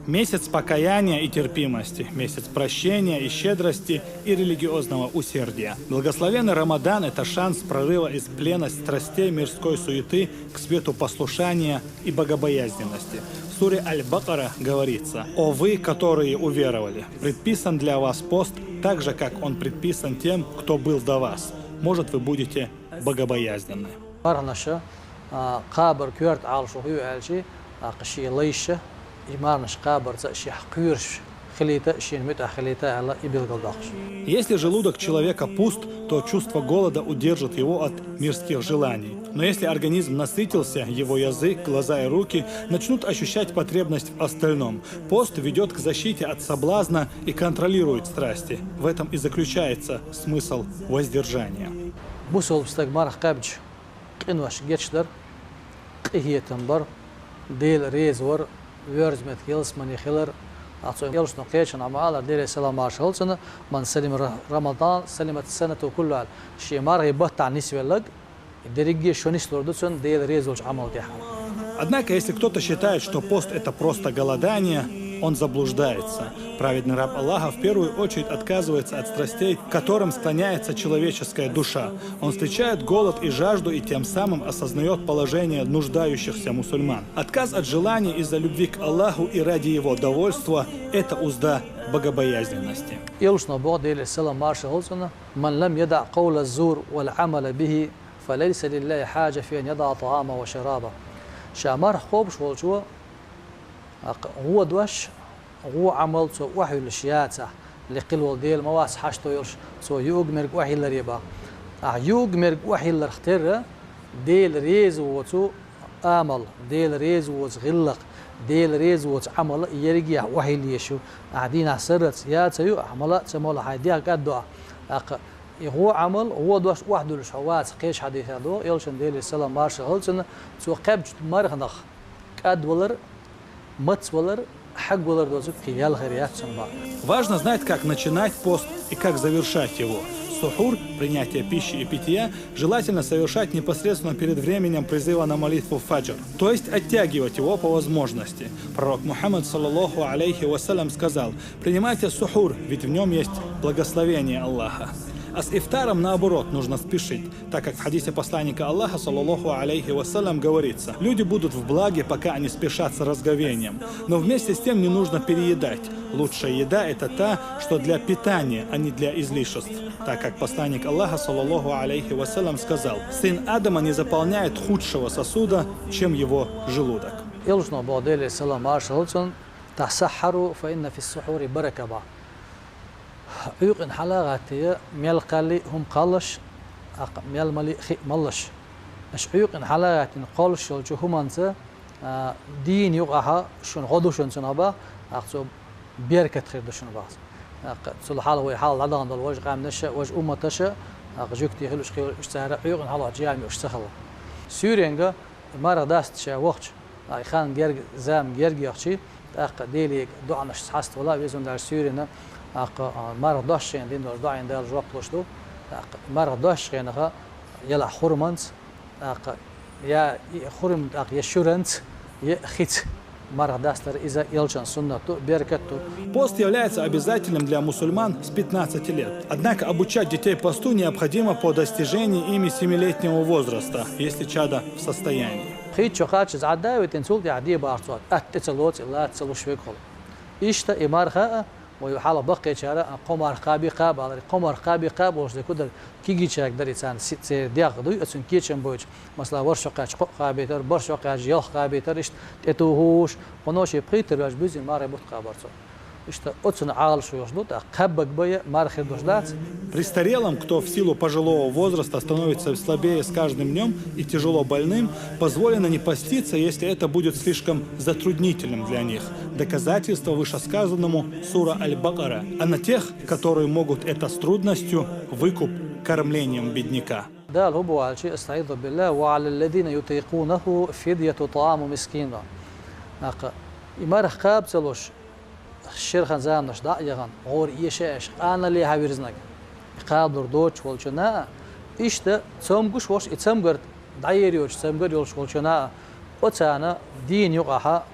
Месяц покаяния и терпимости, месяц прощения и щедрости и религиозного усердия. Благословенный Рамадан – это шанс прорыва из плена страстей мирской суеты к свету послушания и богобоязненности. В суре Аль-Бакара говорится: «О вы, которые уверовали, предписан для вас пост, так же, как он предписан тем, кто был до вас. Может, вы будете богобоязненны». Если желудок человека пуст, то чувство голода удержит его от мирских желаний. Но если организм насытился, его язык, глаза и руки начнут ощущать потребность в остальном. Пост ведет к защите от соблазна и контролирует страсти. В этом и заключается смысл воздержания. يلش نقيش نعم على دير سلام مارشلسنا من سلم رمضان سلمت السنة كلها شيء مار يبط عن نسبة لج درجة شونيس لوردسون دير ريزولش عمل تيها. Однако, если кто-то считает, что пост – это просто голодание, он заблуждается. Праведный раб Аллаха в первую очередь отказывается от страстей, к которым склоняется человеческая душа. Он встречает голод и жажду и тем самым осознает положение нуждающихся мусульман. Отказ от желаний из-за любви к Аллаху и ради его довольства – это узда богобоязненности. شامار خوب شو شو هو دوش هو عمل سو وحي الشياعة لقل وديل مواس حشتو يرش سو يوج مرق وحي الريبا يوج مرق وحي الاختر ديل ريز وتو آمل ديل ريز وتغلق ديل ريز وتعمل يرجع وحي ليشو قاعدين سرت سياسة يو عمل سمول حيديها قدوا هو عمل هو دوش وحده الشواذ قيش حديث هذا يلشن ديل السلام مارش هلسن سو قبج مرخنخ قد ولر متس ولر حق ولر دوزو قيال خيريات سنبا. Важно знать, как начинать пост и как завершать его. Сухур, принятие пищи и питья, желательно совершать непосредственно перед временем призыва на молитву фаджр, то есть оттягивать его по возможности. Пророк Мухаммад, саллаллаху алейхи вассалям, сказал: принимайте сухур, ведь в нем есть благословение Аллаха. А с ифтаром, наоборот, нужно спешить, так как в хадисе посланника Аллаха, саллаллаху алейхи вассалям, говорится: люди будут в благе, пока они спешат с разговением. Но вместе с тем не нужно переедать. Лучшая еда – это та, что для питания, а не для излишеств. Так как посланник Аллаха, саллаллаху алейхи вассалям, сказал: сын Адама не заполняет худшего сосуда, чем его желудок. يقن حلاغاتي ميل قالي هم قالش ميل ملي خي ملش اش يقن حلاغاتي قالش شو هم انت دين يقها شون غدو شون سنبا اقصو بيركت خير دشون باس صل حاله هو حال عدن دل وجه قام نش وجه امتش اقجوكتي خلوش خير اشتهر يقن حلا جامي اشتخل سورينغا مره داست شا وقت اي خان جرج زام جرج يخشي اق ديلي دعنا حست ولا بيزون دار سورينا مرة داش يعني دين دار عند الجواب لشتو مرة داش يعني خا يلا خرمانت يا خرم يا شورنت يا خيت مرة داستر إذا يلشان سنة беркетту. Пост является обязательным для мусульман с 15 лет. Однако обучать детей посту необходимо по достижении ими 7-летнего возраста, если чадо в состоянии. خيت شقات زعدا وتنسول عادية بارصات أتسلوت لا تسلوش فيكول إيشتا إمار خاء ويحاول بقي شارع قمر قابي قاب على قمر قابي قاب وش ذكر كيجي شاك دري سان ست دياغ دوي أسون كيتشن بوج مثلا ورشقاش قابي تر ورشقاش يخ قابي تر إشت تتوهوش ونوشي بقيتر واش بيزي ماري بوت قابرصو إشتا أتسون عال شو يشدوت قبك بيا مار خير دوشدات. Престарелым, кто в силу пожилого возраста становится слабее с каждым днем и тяжело больным, позволено не поститься, если это будет слишком затруднительным для них. Доказательство вышесказанному сура Аль-Бакара. А на тех, которые могут это с трудностью, выкуп кормлением бедняка. ده هو على شيء استعيذ بالله وعلى الذين يطيقونه فدية طعام مسكين. إمارة قاب سلوش الشيخ زانش دا يغان غور يشاش أنا اللي هاويرزنك قابل دوتش والشنا إيشتا تسمعش واش تسمعر دايريوش تسمعر يولش والشنا وتانا دين يقها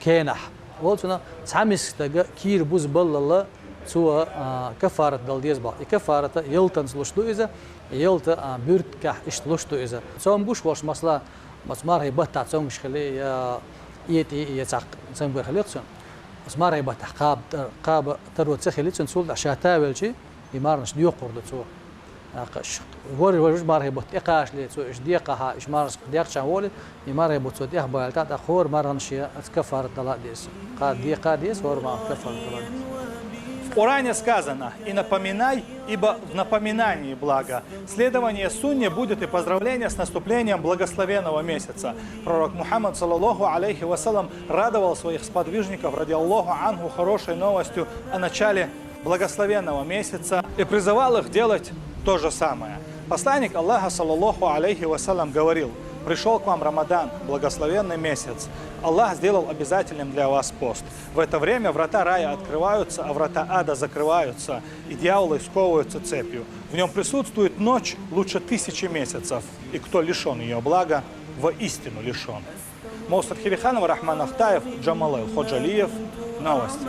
كينح ولتنا تعمس تجا كير بوز بالله سوى كفارة دلديز با كفارة يلتن سلوشتو إذا يلتا بيرت كح إشتلوشتو إذا سوم بوش واش مسلا مسمار هي بتاع سوم مش خلي يا يتي يتعق سوم بخليقسون مسمار هي بتاع قاب تروت سخليتون سول عشان تاول شيء يمارنش ديو قرد سو قش ور وجوج مار هي بت إقاش لي سو إش ديقها إش مارس ديق شهول يمار هي بت سوديح بالتات أخور مارنش كفارة دلال ديس قاد ديقا ديس ور ما كفارة دلال В Коране сказано: «И напоминай, ибо в напоминании благо». Следование сунне будет и поздравление с наступлением благословенного месяца. Пророк Мухаммад, саллаллаху алейхи вассалам, радовал своих сподвижников, ради Аллаху анху, хорошей новостью о начале благословенного месяца и призывал их делать то же самое. Посланник Аллаха, саллаллаху алейхи вассалам, говорил: «Пришел к вам Рамадан, благословенный месяц. Аллах сделал обязательным для вас пост. В это время врата рая открываются, а врата ада закрываются, и дьяволы сковываются цепью. В нем присутствует ночь лучше 1000 месяцев, и кто лишен ее блага, воистину лишен». Моусад Хилиханов, Рахман Ахтаев, Джамал Ходжалиев. Новости.